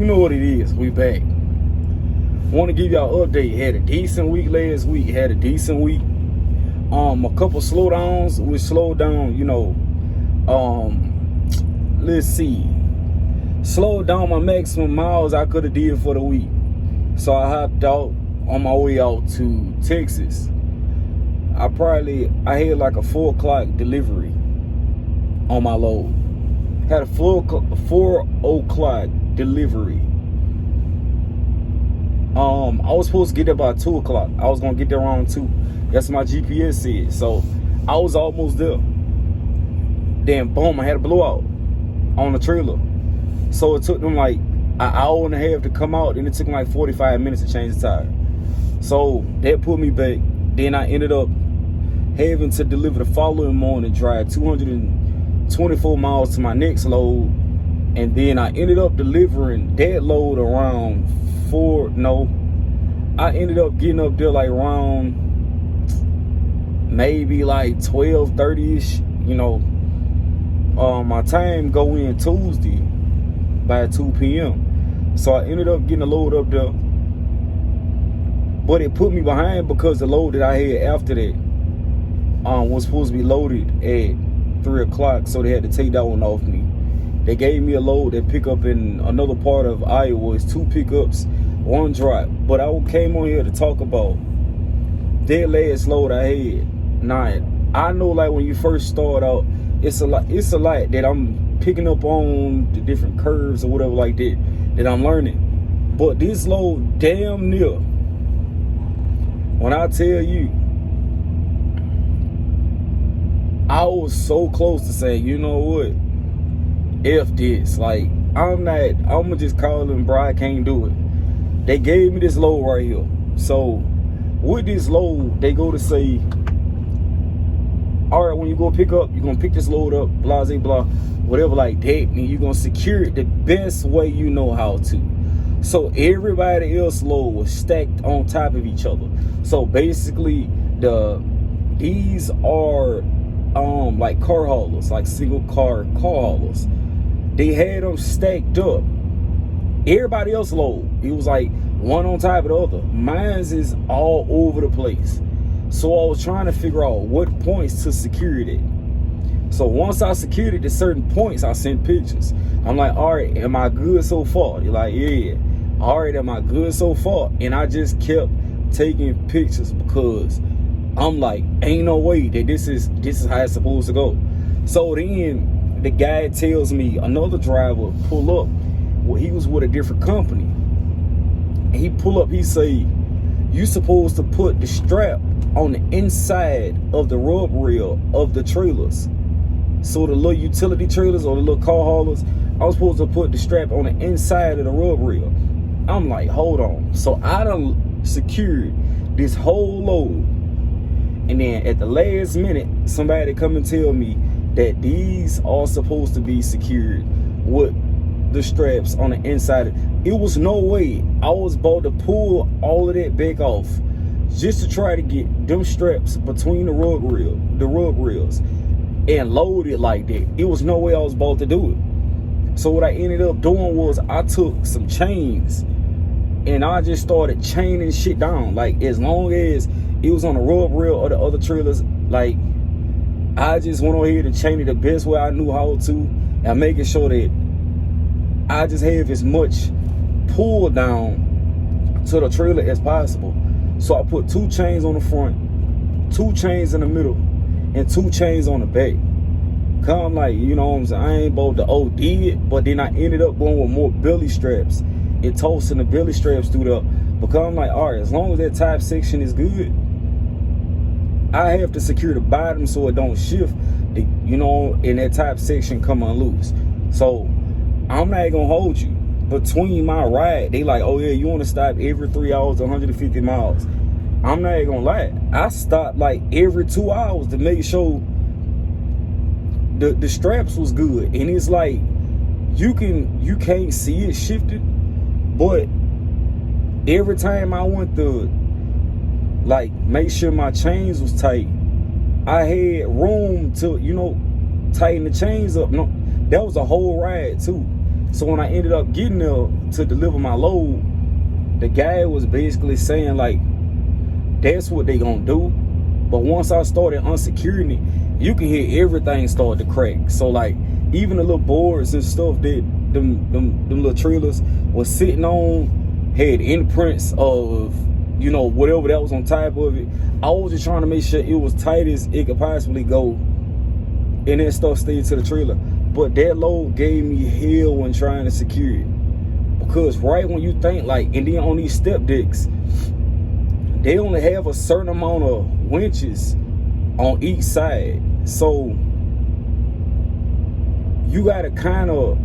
you know what it is. We back. Want to give y'all an update. Had a decent week last week. Had a decent week. A couple slowdowns. We slowed down. Let's see. Slowed down my maximum miles I could have did for the week. So I hopped out on my way out to Texas. I had like a 4 o'clock delivery on my load. Had a 4 o'clock delivery. I was supposed to get there by 2 o'clock. I was gonna get there around 2. That's what my GPS said. So I was almost there. Then boom, I had a blowout on the trailer. So it took them like an hour and a half to come out, and it took them like 45 minutes to change the tire. So that put me back. Then I ended up having to deliver the following morning, drive 224 miles to my next load, and then I ended up delivering that load around I ended up getting up there like around maybe like 12:30ish. My time go in Tuesday by 2 p.m. So I ended up getting a load up there, but it put me behind because the load that I had after that was supposed to be loaded at 3 o'clock, so they had to take that one off me. They gave me a load that pick up in another part of Iowa. It's 2 pickups, 1 drop. But I came on here to talk about that last load I had. Now, I know like when you first start out, it's a lot that I'm picking up on, the different curves or whatever like that I'm learning. But this load damn near, when I tell you, I was so close to saying, you know what? F this. Like, I'ma just call them, bro, I can't do it. They gave me this load right here. So, with this load, they go to say, all right, when you go pick up, you're going to pick this load up, blah, blah, blah, whatever like that, and you're going to secure it the best way you know how to. So, everybody else's load was stacked on top of each other. So, basically, these are like car haulers, like single car haulers. They had them stacked up. Everybody else load, it was like one on top of the other. Mine's is all over the place. So I was trying to figure out what points to secure it. So once I secured it to certain points, I sent pictures. I'm like, all right, am I good so far? You're like, yeah. All right, am I good so far? And I just kept taking pictures because I'm like, ain't no way that this is how it's supposed to go. So then the guy tells me, another driver pull up. Well, he was with a different company. And he pull up, he say, you supposed to put the strap on the inside of the rub rail of the trailers. So the little utility trailers or the little car haulers, I was supposed to put the strap on the inside of the rub rail. I'm like, hold on. So I done secured this whole load. And then at the last minute, somebody come and tell me that these are supposed to be secured with the straps on the inside. It was no way I was about to pull all of that back off just to try to get them straps between the rub rails and load it like that. It was no way I was about to do it. So what I ended up doing was I took some chains and I just started chaining shit down. Like, as long as it was on the rub rail or the other trailers, like, I just went on here to chain it the best way I knew how to, and making sure that I just have as much pull down to the trailer as possible. So I put 2 chains on the front, 2 chains in the middle, and 2 chains on the back. Cause I'm like, you know what I'm saying, I ain't about to OD it, but then I ended up going with more belly straps and tossing the belly straps through the, because I'm like, all right, as long as that top section is good, I have to secure the bottom so it don't shift, and that top section come unloose. So I'm not gonna hold you. Between my ride, they like, oh yeah, you want to stop every 3 hours, 150 miles. I'm not gonna lie, I stopped like every 2 hours to make sure the straps was good. And it's like, you can't see it shifted, but every time I went to like make sure my chains was tight, I had room to tighten the chains up. No, that was a whole ride too. So when I ended up getting there to deliver my load, the guy was basically saying like, that's what they gonna do. But once I started unsecuring it, you can hear everything start to crack. So like, even the little boards and stuff that them little trailers was sitting on had imprints of, you know, whatever that was on top of it. I was just trying to make sure it was tight as it could possibly go, and that stuff stayed to the trailer. But that load gave me hell when trying to secure it, because right when you think like, and then on these step decks, they only have a certain amount of winches on each side. So you gotta kind of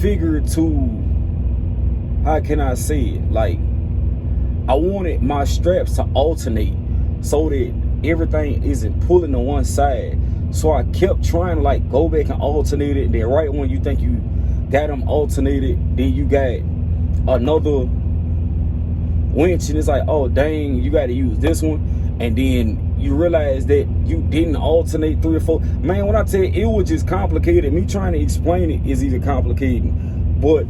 figure to, how can I say it? Like, I wanted my straps to alternate so that everything isn't pulling to one side. So I kept trying to like go back and alternate it. Then right when you think you got them alternated, then you got another winch, and it's like, oh dang, you got to use this one. And then you realize that you didn't alternate 3 or 4. Man, when I tell you, it was just complicated. Me trying to explain it is even complicated. But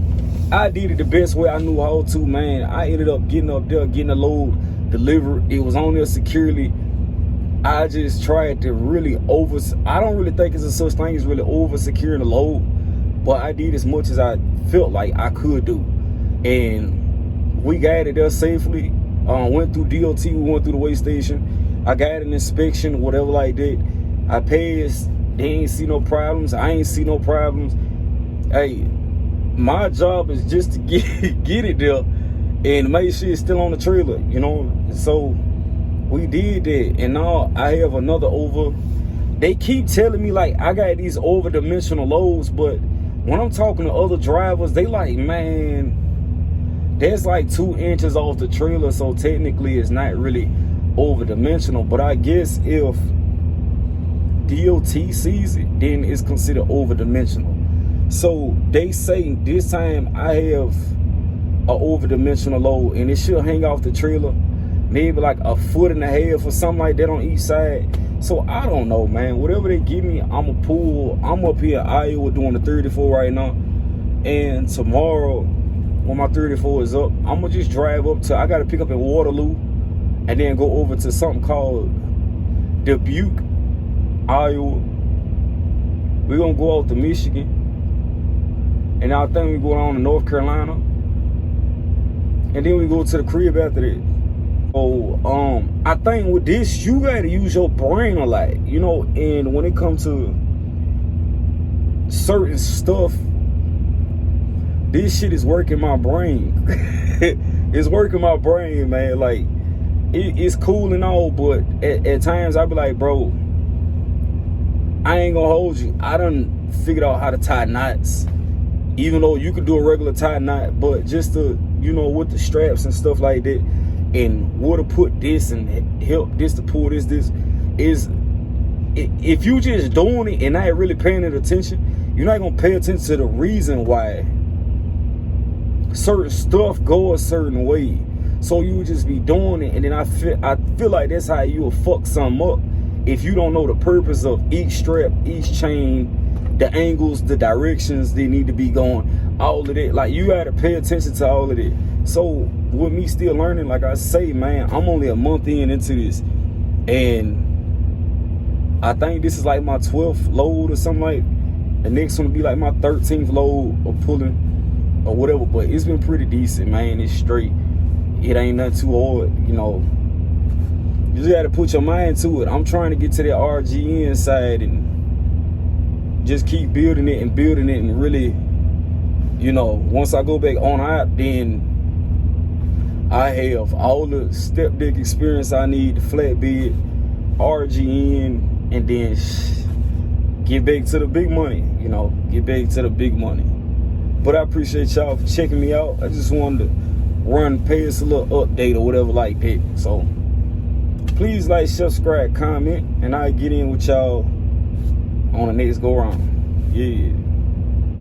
I did it the best way I knew how to, man. I ended up getting up there, getting the load delivered. It was on there securely. I just tried to really I don't really think it's a such thing as really over securing the load, but I did as much as I felt like I could do. And we got it there safely. Went through DOT, we went through the weigh station. I got an inspection, whatever like that. I passed. They ain't see no problems. I ain't see no problems. Hey, my job is just to get it there and make sure it's still on the trailer, you know. So we did that, and now I have another over. They keep telling me like I got these over-dimensional loads, but when I'm talking to other drivers, they like, man, that's like 2 inches off the trailer, so technically it's not really over-dimensional. But I guess if DOT sees it, then it's considered over-dimensional. So they say this time I have a over-dimensional load, and it should hang off the trailer maybe like 1.5 feet or something like that on each side. So I don't know, man. Whatever they give me, I'ma pull. I'm up here in Iowa doing the 34 right now, and tomorrow when my 34 is up, I'ma just drive up to, I gotta pick up in Waterloo and then go over to something called Dubuque, Iowa. We're gonna go out to Michigan, and I think we go on to North Carolina, and then we go to the crib after that. So I think with this, you gotta use your brain a lot, you know. And when it comes to certain stuff, this shit is working my brain. It's working my brain, man. Like, it's cool and all, but at times I be like, bro, I ain't gonna hold you. I done figured out how to tie knots, even though you could do a regular tie knot, but just to, you know, with the straps and stuff like that, and where to put this and help this to pull this is, if you just doing it and not really paying it attention, you're not gonna pay attention to the reason why certain stuff go a certain way. So you just be doing it, and then I feel like that's how you'll fuck something up if you don't know the purpose of each strap, each chain, the angles, the directions they need to be going, all of that. Like, you gotta pay attention to all of it. So with me still learning, like I say, man, I'm only a month into this, and I think this is like my 12th load or something. Like, the next one will be like my 13th load of pulling or whatever. But it's been pretty decent, man. It's straight. It ain't nothing too hard, you know. You just gotta put your mind to it. I'm trying to get to that RGN side and just keep building it and really, you know, once I go back on out, then I have all the step deck experience I need, the flatbed, RGN, and then get back to the big money, you know, get back to the big money. But I appreciate y'all for checking me out. I just wanted to pay us a little update or whatever like that. So please like, subscribe, comment, and I'll get in with y'all on the next go round. Yeah.